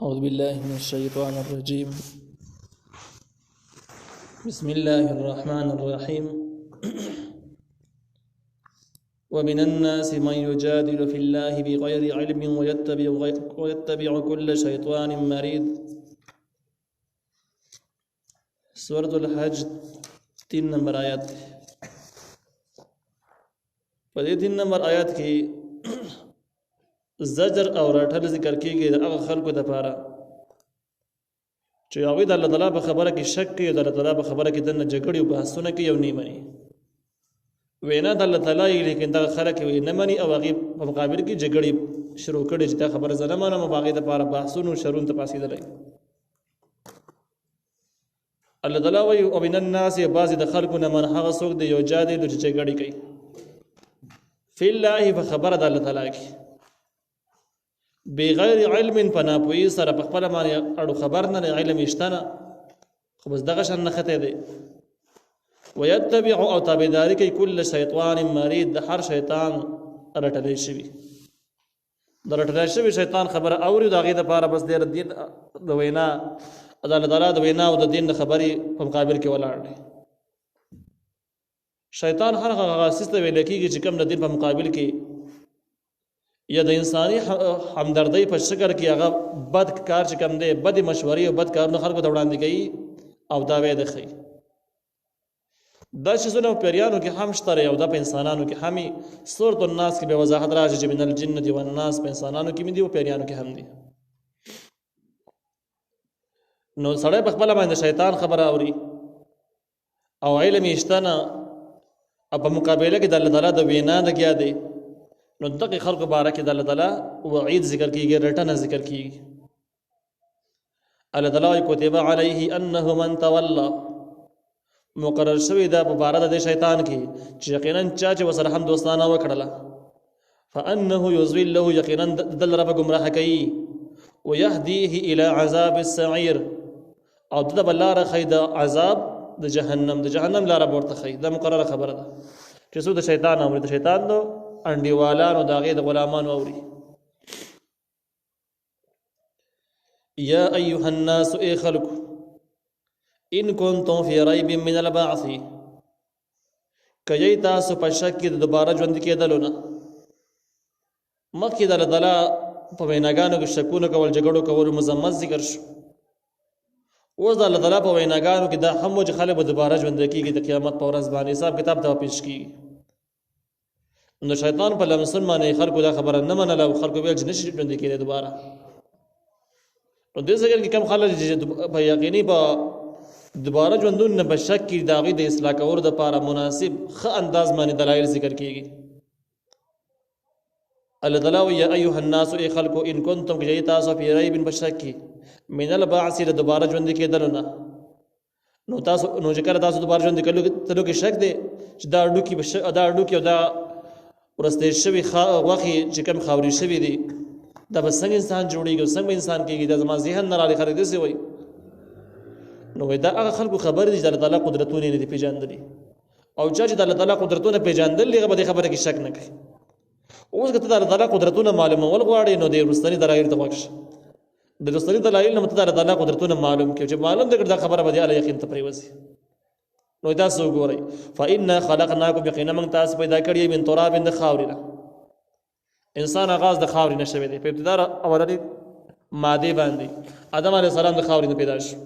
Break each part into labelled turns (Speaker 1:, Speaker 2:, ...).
Speaker 1: أعوذ بالله من الشيطان الرجيم. بسم الله الرحمن الرحيم. ومن الناس من يجادل في الله بغير علم ويتبع كل شيطان مريد. سورة الحج 3 نمبر آیات. په دې 3 نمبر آیات کې زجر او راټل ذکر کیږي د هغه خلکو لپاره چې هغوی د الله تعالی په خبره کې شک کوي او د الله تعالی په خبره کې دنه جګړې او بحثونه کوي او نه مني وینا د الله تعالی، لیکن دغه خلک یې نه مني او هغې په مقابل کې جګړې شروع کړي چې دا خبره زه نه منم او هغې دپاره بحثونو شرونو ته پاڅېدلی. الله تعالی وایي ومن الناس، بعضې د خلکو نه من هغه څوک دی یجادل چې جګړې کوي فی الله په خبره د الله تعالی کې بغیر علم په ناپوهي سره په خپله باندې اړو خبر نه دی، علم یې شته نه خو بس دغه شان نښتی دی. ویتبع او تابعداري کوي کل شیطان مرید، د هر شیطان رټلی شوي، د رټلی شوي شیطان خبره اوري د هغې دپاره بس دی د دین د وینا د الله تعالی د وینا او د دین د خبرې په مقابل کې ولاړ دی. شیطان هر هغه څیز ته ویلی کېږي چې کوم د دین په مقابل کې یا د انساني همدردۍ په شکل کې هغه بد کار چې کوم دی، بدې مشورې او بد کارونه خلکو ته وړاندې کوي او دا ویې د ښیي. دا چیزونه په پیریانو کې هم شته او دا په انسانانو کې هم وي. سورة الناس کې به وضاحت راشي چې من الجنة والناس په انسانانو کې هم دي او پیریانو کې هم دي. نو سړی په خپله باندې شیطان خبره اوري او علم یې شته نه او په مقابله کې د الله تعالی د وینا لګیا دی، نو دغه خلکو باره کې د الله تعالی وعید ذکر کېږي، رټنه ذکر کېږي. الله تعالی وایي کتب علیه انه من تولی، مقرر شوی دا په باره د شیطان کې چې یقینا چا چې ورسره هم دوستانه وکړله فانه یضله، یقینا دل رب ګمراه کوي، ویهدیه الی عذاب السعیر، او د به لاره ښیي د عذاب د جهنم لاره به ورته ښیي. دا مقرره خبره ده چې څوک د شیطان اوري، د شیطان دو انډیوالانو د هغې د غلامانو اوري. یا ایها الناس، ای خلکو، ان کنتم فی ریب من البعث، که یی تاسو په شک کې د دوباره ژوندي کېدلو نه. مخکې د الله تعالی په ویناګانو کې شکونه کول، جګړو کول مذمت ذکر شو. اوس د الله تعالی په ویناګانو کې دا هم و چې خلک به دوباره ژوندي کېږي د قیامت په ورځ باندې حساب کتاب ته پیش کېږي. نو شیطان په لمسون باندې خلکو دا خبره نه منله او خلکو ویل چې نشي ژوندي کېدی دوباره. نو دې ځای کې کم خلک چې په یقیني په دوباره ژوندون نه په شک کې د هغوی د اصلاح کولو دپاره مناسب ښه انداز باندې دلایل ذکر کېږي. الله تعالی وایي یا ایها الناس، ای خلکو، ان کنتم که یی تاسو فی ریب په شک کې من البعث د دوباره ژوندي کېدلو نه. نو چې کله تاسو دوباره ژوندي کېدلو کې شک دی چې دا هډوکي او دا ورستی شوي غوښې چې کوم خاورې شوي دي دا به څنګه انسان جوړېږي او څنګه به انسان کېږي، دا زما ذهن نه رالي، خلک داسې وایي. نو دا هغه خلکو خبرې دي چې د الله تعالی قدرتونه یې نه دي پېژندلي، او چا چې د الله تعالی قدرتونه پېژندلي هغه به دې خبره کې شک نه کوي. اوس که ته د الله تعالی قدرتونه معلومول غواړې نو د وروستني دلایلو ته غوږ شه. د وروستني دلایلو نه ته د الله تعالی قدرتونه معلوم کړي چې معلوم دی دا خبره به دې علی یقین ته پرېوځي. نو تاسو وګورئ فإنا خلقناکم، یقینا موږ تاسو پیدا کړي من تراب، د خاورې نه. انسان آغاز د خاورې نه شوی دی، په ابتدا اولنۍ مادې باندې آدم علیه السلام د خاورې نه پیدا شو.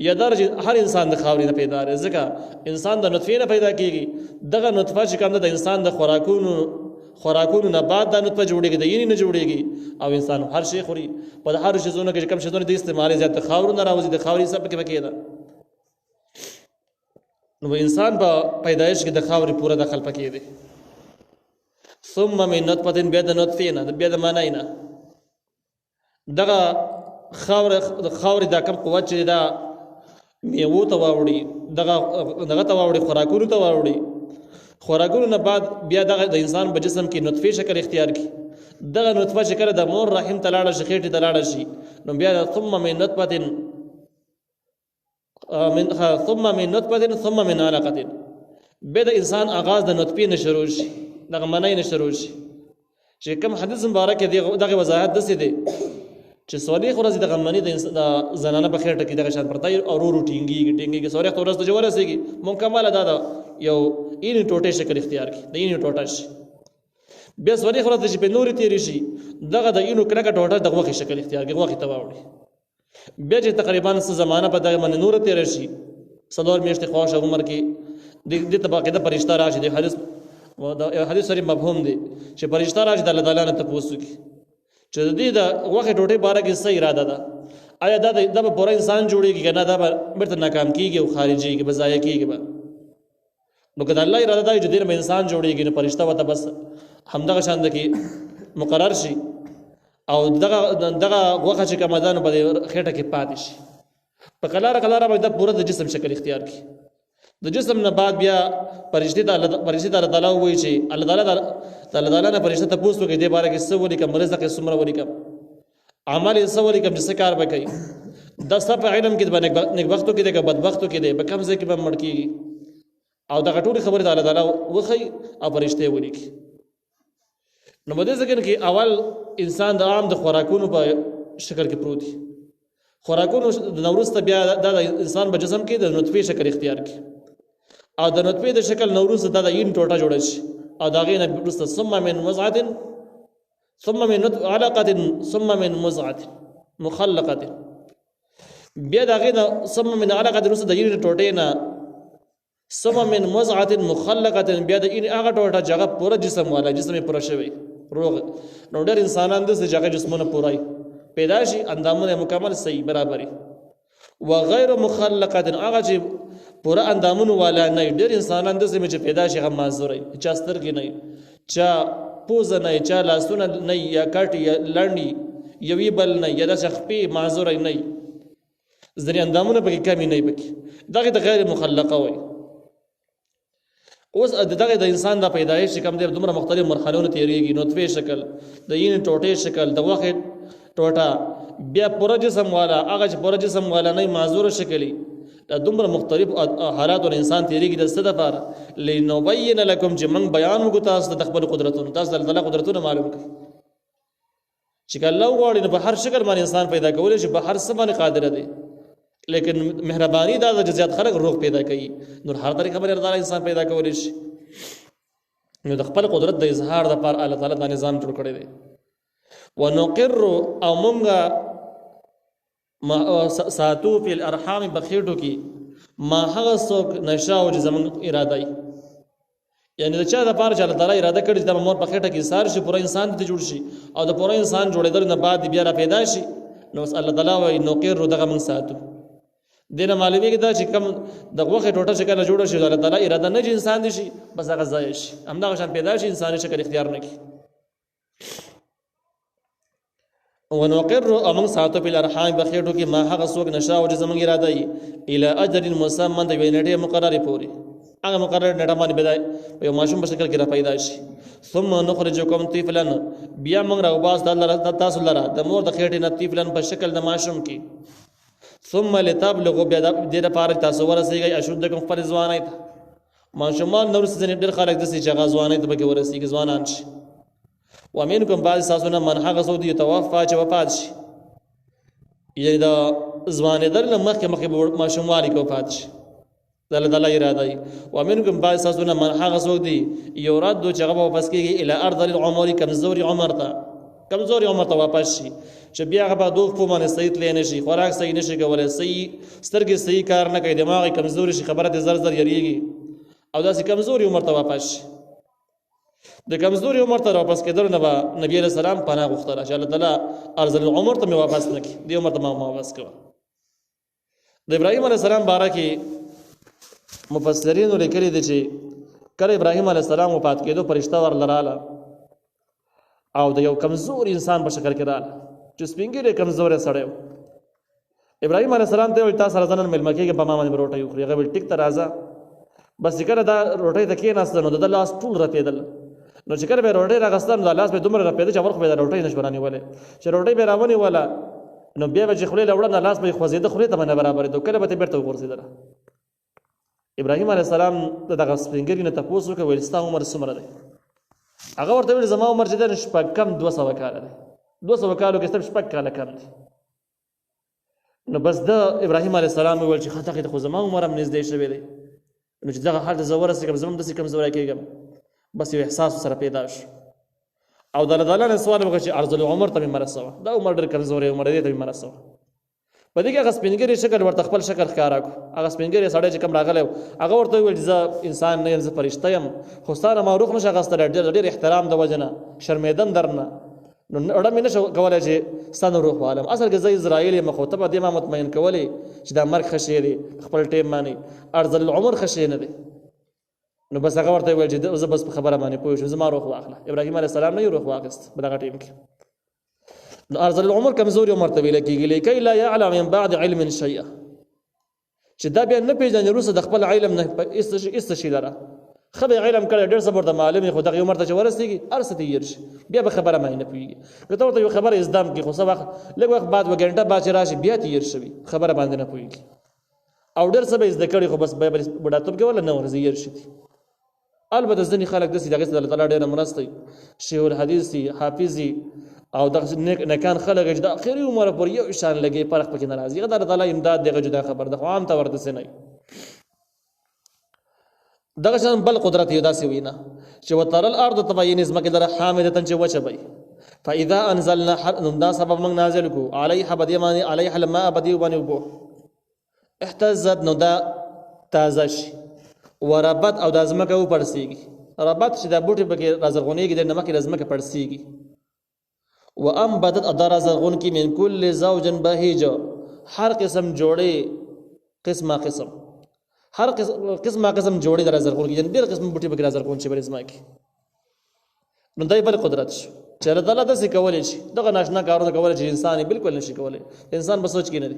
Speaker 1: یا دا هر انسان د خاورې نه پیدا دی، ځکه انسان د نطفې نه پیدا کېږي. دغه نطفه چې کوم ده د انسان د خوراکونو نه بعد دا نطفه جوړېږي، د ینې نه جوړېږي او انسان هر شی خوري. په هر شیزونو کې چې کوم شیزونه د استعمالي زیات د خاورو نه راوځي، د خاورې سبب کې پکې ده. نو انسان په پیدایش کې د خاورې پوره دخل پکې دی. ثم من نطفة، بیا د نطفې نه، بیا د معنی نه. دغه خاورې دا کم قوت چې دا میوو ته واوړي، دغه ته واوړي، خوراکونو ته واوړي. خوراکونو نه بعد بیا دغه د انسان په جسم کې نطفې شکل اختیار کړي. دغه نطفه چې کله د مور رحم ته لاړه شي، خېټې ته لاړه شي، نو بیا ثم من نطفة ثم من علقة، بیا د انسان آغاز د نطفې نه شروع شي، دغه منی نه شروع شي. چې کوم حدیث مبارک دغه وضاحت داسې دی چې سوریخ ورځ د غمنی د زنانه په خېټه کې دغه شان پرتای او ورو ټینګي سوریخ ورځ ته جوړه سيږي مکمل دا یو این ټوټه شکل اختیار کی د این ټوټه شي بیا سوریخ ورځ چې په نوري تیری شي دغه د اینو کړه ټوټه دغه وخت شکل اختیار کی وخت تباوړي بیا چې تقریبا څه زمانہ په دغه من نور تیر شي صدور میشت خواشه عمر کې د تباقیده فرشتہ راشي د حدیث سری مفهوم دی چې فرشتہ راشي د الله تعالی نه تاسو کی چې د دې د وخت ټوټه باره کې څه اراده ده آیا دا د پوره انسان جوړیږي کنه دا برته ناکام کیږي او خارجي کې بزایا کیږي نو کله الله اراده ده چې دې به انسان جوړیږي نو فرشتہ وته بس همدغه شان د کې مقرر شي او دغه وخت چې کمدان په خېټه کې پاتې شي په کلاره به د پوره د جسم شکل اختیار کی د جسم نه بعد بیا فرشتي د الله تعالی وایي چې الله تعالی نه فرشتہ ته پوښتنه کوي د باره کې څه ولي کوم رزق څومره ولي کوم عمل څه ولي کوم چې کار وکړي د سب علم کې د نیکبختو کې د بدبختو کې د بکم ځای کې به مړ کیږي او د غټوري خبره د الله تعالی وخی او فرشته ولي کی نو بده ځکه کې اول انسان د عام د خوراکونو په شکل کې پروت دي خوراکونو د نورسته بیا د انسان په جسم کې د نطفه شکل اختیار کی او د نطفه د شکل نورسته د این ټوټه جوړ شي او دا غینه برسته ثم من مزعه ثم من علقه ثم من مزعه مخلقه بیا دا غینه ثم من علقه رسته د این ټوټه نه ثم من مزعه مخلقه بیا د این هغه ټوټه جګه پوره جسم والا جسم پوره شوی روغ نو ډېر انسانان د جګه جسمونه پورای پیدا شي اندامونه مکمل صحیح برابرۍ و غیر مخلقه هغه چې پورا اندامونه والا نه ډېر انسانان د چې پیدا شي هم معذوري چا سترګې نه چا پوزه نه چا لاسونه نه یا کټ یا لړنی یوی بل نه یا د شخپی معذوري نه ځری اندامونه پکې کمی نه پکې دغه د غیر مخلقه وي اوس دغه د انسان د پیدایش کوم د دومره مختلف مرحلو تیریږي نطفه شکل د یین ټوټه شکل د وخت ټوټه بیا پوره جسم والا هغه چې پوره جسم والا نه معذور شکلی د دومره مختلف حالات او انسان تیریږي د ست لپاره لنبین لكم چې موږ بیان وکړو تاسو د خپل قدرتونو تاسو د الله قدرتونو معلوم کړئ چې الله غواړي په هر شکل باندې انسان پیدا کولای شي په هر څه باندې قادر دی لیکن مهرباني دا د زیات خلق روح پیدا کوي نور هر طریقه باندې انسان پیدا کولای شي نو د خپل قدرت د اظهار لپاره الله تعالی دا نظام جوړ کړی دی ونقر او مونږه ساتو فی الارحام بخیټو کې ما هغه څوک نشاو چې زمون اراده یعنی د چا د پاره چې الله تعالی اراده کړی چې د مور په خېټه کې سار شي پوره انسان ته جوړ شي او د پوره انسان جوړېدل نه بعد بیا را پیدا شي نو الله تعالی وایي نقر دغه مونږ ساتو دینه معلومی کې دا چې کوم د غوخه ټوټه شکل جوړ شي الله تعالی اراده نه چې انسان دي شي بس هغه ځای شي همدغه شان پیدا شي انساني شکل اختیار نه کی ونقر امن ساتو په الارحام بخیټو کې ما هغه څوک نشا او زمونږ اراده ای الی اجر مسمى د وینټه مقرره پوری هغه مقرره نیټه باندې بدای په ماشوم په شکل کې را پیدا شي ثم نخرجکم طفلا بیا موږ راوباس د الله تاسو لره د مور د خېټې نه طفلا په شکل د ماشوم کې ثم لتبلغوا بیا د دې لپاره تاسو ورسیږئ اشدکم خپل ځوانۍ ته ماشومان نور څه ډېر خلک د سې جګه ځوانۍ ته به ورسیږي ځوانان شي ومنکم بعض ساسونه من هغه سو دی توفا چې وفات شي یی دا ځوانې در مخکې ماشوم والی کو وفات شي الله تعالی اراده ای ومنکم بعض ساسونه من هغه سو دی یورد چې هغه واپس کیږي الی ارض العمر کمزوري عمر ته واپس شي چې بیا هغه دوه په باندې صحیح لینې شي خوراک صحیح نشي کولای صحیح سترګې صحیح کار نه کوي دماغ کمزوري شي خبره زر یریږي او داسې کمزوري عمر ته واپس شي د کمزوري عمر ته واپس کېدل نه نبی علیہ السلام پناه غوښتله چې الله تعالی ارذل العمر ته واپس نکړي دی عمر ته واپس کړه د ابراهیم علیہ السلام باره کې مفسرین لیکلي دي چې کله ابراهیم علیہ السلام وفات کېدو فرشتہ ورلراله او د یو کمزور انسان په شکل کې رااله چې سپینګری کمزور سړی ابراهیم علیہ السلام ته ویل تاسو راځنن ملما کېږي په ما باندې روټي خوري هغه ویل ټیک ته راځه بس ذکر دا روټي ته کې ناستنو د لاس ټول رپیدل نو چې کله به روټي راغستان د لاس به دومره رپیدل چې ورخ به دا روټي نشورانی وله چې روټي به راونی ولا نو بیا به خپل لوړه لاس به خوځیده خوري ته نه برابر دي کله به ته بیرته ورسېدل ابراهیم علیہ السلام دغه سپینګری نه تاسو کوي ستا عمر څومره دی هغه ورته ویل زما عمر چې د شپږم 200 کال دی 200 کالو کې صرف 6 کاله کم دي. نو بس د ابراهیم علیه السلام ویل چې خاطر خو زما عمر هم نږدې شوی دی، نو چې دغه حال ته زه ورسېږم زه هم داسې کمزوری کېږم. بس یو احساس سره پیدا شو او د الله تعالی نه سوال وکړه چې ارذل عمر ته مې مرسوه، دا عمر ډېر کمزوری عمر دی ته مې مرسوه. په دې کې هغه سپینګري شکل ورته خپل شکل ښکاره کړو. هغه سپینګري سړی چې کوم راغلی هغه ورته وویل چې زه انسان نه یم، زه فرشته یم، خو ستا نه ما روح نشه اخیستلی، ډېر احترام د وجه نه شرمېدم در نه، نو اړه مې نشو کولی چې ستا نه روح والم. اصل کې زه اسرائیل یم، خو ته به دې ما مطمئن کولی چې دا مرګ ښه شی دی، خپل ټیم باندې ارذل العمر ښه شی نه دی. نو بس هغه ورته ویل چې زه بس په خبره باندې پوه شوم، زما روح واخله. ابراهیم علیه السلام نه یې روح واخیست په دغه ټیم کې. نو ارذل العمر کمزوري عمر ته ویل کېږي، لکۍ لا یعلم من بعد علم شیئا، چې دا بیا نه پېژني وروسته د خپل علم نه هېڅ شي لره. ښه به علم کړی ډېر څه به ورته معلوم وي، خو دغه عمر ته چې ورسېږي هر څه ته هېر شي، بیا به خبره باندې نه پوهېږي. که ته ورته یو خبره زده کړي خو څه وخت لږ وخت بعد 1 ګنټه بعد چې راشي بیا ته هېر شوي، خبره باندې نه پوهېږي. او ډېر څه به یې زده کړي خو بس بیا به بوډاتوب کې ولا نه ورځي هېر شي. البته ځینې خلک داسې دغه څه د الله تعالی ډېره مرسته وي، شیخ الحدیث دي، حافظ دي او دغه نیکان خلک چې د اخري عمره پورې یو شان لګي، فرق پکې نه راځي. د الله تعالی امداد دغه جدا خبر ده، خو عام طور داسې نه وي. دغه شان بل قدرت یې داسې وي نه چې وتر الارض تبین ځمکې لره حامدة چې وچه وي، فاذا انزلنا دا سبب موږ نازل کو علیها بدی باندې علیها الماء بدی باندې وبو احتزت نو دا تازه شي، وربت او د ځمکه وپړسېږي. ربت چې دا بوټي پکې رازرغونېږي د نمکې د ځمکه پړسېږي. وانبتت ادار زرغون کی من کل زوج بهیج، هر قسم جوړې قسمه قسم هر قسمه قسم جوړې در زرغون کی، ډېر قسم بوټي پکې زرغون شي بل ځمکه. نو دای بل قدرت شو چې الله تعالی داسې کولی شي، دغه ناشنا کارونه کولی چې انسان یې بالکل نشي کولی. انسان به سوچ کې نه دی.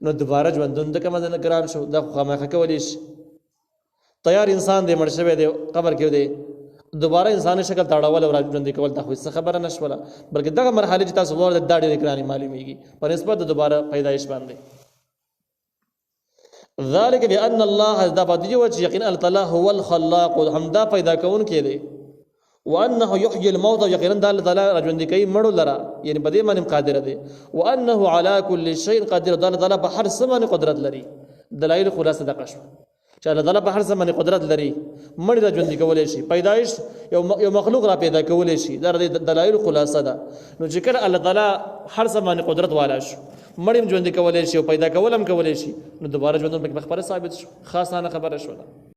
Speaker 1: نو دوباره ژوندون د کومه نه ګران شو، دا خامخا کولی شي. تیار انسان دی، مړ شوی دی، قبر کې دی، دوباره انساني شکل تاړول او راژوندي کول دا خو څه خبره نشوله، بلکې دغه مرحله چې تاسو ور د ډېرې ګرانې معلومیږي په نسبت د دوباره پیدایش باندې. ذلك بان الله دا په دې وجه یقینا الله تعالی هو الخلاق، همدا پیدا کون کې دی، وانه يحيي الموت، یقینا د الله تعالی راژوندي کوي مړو لره، یعنی په دې باندې قادر دی. وانه على كل شيء قدير، د الله تعالی په هر څه باندې قدرت لري. دلایل خلاصه د قشو چې الله تعالی په هر څه باندې قدرت لري، مړی را ژوندي کولی شي، پیدایش یو مخلوق را پیدا کولی شي، دا د دلایل خلاصه ده. نو چې کله الله تعالی هر څه باندې قدرت والا شو، مړی هم ژوندي کولی شي او پیدا کول هم کولی شي، نو دوباره ژوندون پکې خبره ثابت شو، خاصانه خبره شوه.